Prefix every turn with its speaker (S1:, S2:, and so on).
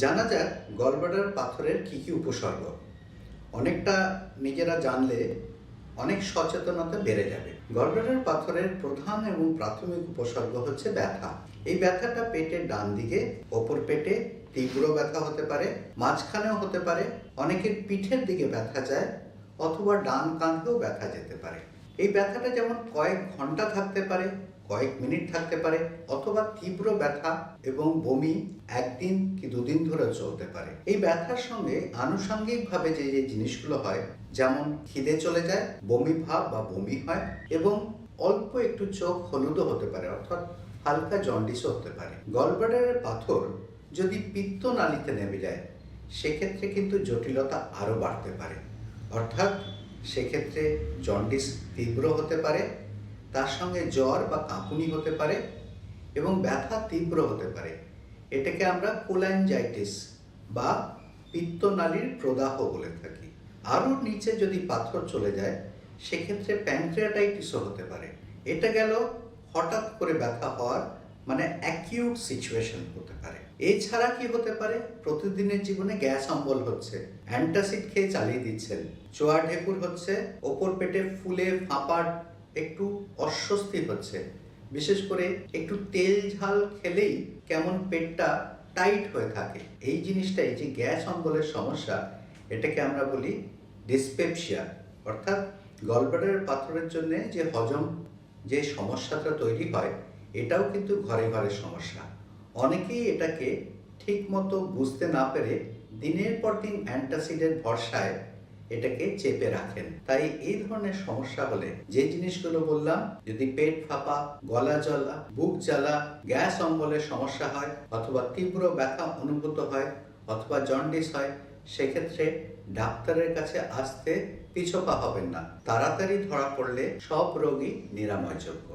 S1: জানা যাক গলব্লাডার পাথরের কি কি উপসর্গ। অনেকটা নিজেরা জানলে অনেক সচেতনতা বেড়ে যাবে। গলব্লাডার পাথরের প্রধান এবং প্রাথমিক উপসর্গ হচ্ছে ব্যথা। এই ব্যথাটা পেটের ডান দিকে, ওপর পেটে তীব্র ব্যথা হতে পারে, মাঝখানেও হতে পারে, অনেকের পিঠের দিকে ব্যথা যায় অথবা ডান কাঁধেও ব্যথা যেতে পারে। এই ব্যথাটা যেমন কয়েক ঘন্টা থাকতে পারে, কয়েক মিনিট থাকতে পারে, অথবা তীব্র ব্যথা এবং বমি একদিন কি দুদিন ধরে চলতে পারে। এই ব্যথার সঙ্গে আনুষঙ্গিকভাবে যে যে জিনিসগুলো হয়, যেমন খিদে চলে যায়, বমি ভাব বা বমি হয় এবং অল্প একটু চোখ হলুদও হতে পারে, অর্থাৎ হালকা জন্ডিসও হতে পারে। গলব্লাডারের পাথর যদি পিত্তনালীতে নেমে যায় সেক্ষেত্রে কিন্তু জটিলতা আরও বাড়তে পারে, অর্থাৎ সেক্ষেত্রে জন্ডিস তীব্র হতে পারে, তার সঙ্গে জ্বর বা কাঁপুনি হতে পারে এবং ব্যথা তীব্র হতে পারে। এটাকে আমরা কোলাঞ্জাইটিস বা পিত্তনালীর প্রদাহ বলে থাকি। আরও নিচে যদি পাথর চলে যায় সেক্ষেত্রে প্যানক্রিয়াটাইটিসও হতে পারে। এটা গেল হঠাৎ করে ব্যথা হওয়ার মানে অ্যাকিউট সিচুয়েশন হতে পারে। এছাড়া কি হতে পারে? প্রতিদিনের জীবনে গ্যাস অম্বল হচ্ছে, অ্যান্টাসিড খেয়ে চালিয়ে দিচ্ছেন, চোয়া ঢেকুর হচ্ছে, ওপর পেটে ফুলে ফাঁপার একটু অস্বস্তি হচ্ছে, বিশেষ করে একটু তেল ঝাল খেলেই কেমন পেটটা টাইট হয়ে থাকে। এই জিনিসটাই যে গ্যাস অম্বলের সমস্যা, এটাকে আমরা বলি ডিসপেপসিয়া। অর্থাৎ গলব্লাডারের পাথরের জন্য যে হজম যে সমস্যাটা তৈরি হয়, এটাও কিন্তু ঘরে ঘরে সমস্যা। অনেকেই এটাকে ঠিকমতো বুঝতে না পেরে দিনের পর দিন অ্যান্টাসিডের ভরসায় এটাকে চেপে রাখেন। তাই এই ধরনের সমস্যা হলে যে জিনিসগুলো বললাম, যদি পেট ফাঁপা, গলা জ্বালা, বুক জ্বালা, গ্যাস অম্বলের সমস্যা হয়, অথবা তীব্র ব্যথা অনুভূত হয়, অথবা জন্ডিস হয়, সেক্ষেত্রে ডাক্তারের কাছে আসতে পিছপা হবেন না। তাড়াতাড়ি ধরা পড়লে সব রোগই নিরাময়যোগ্য।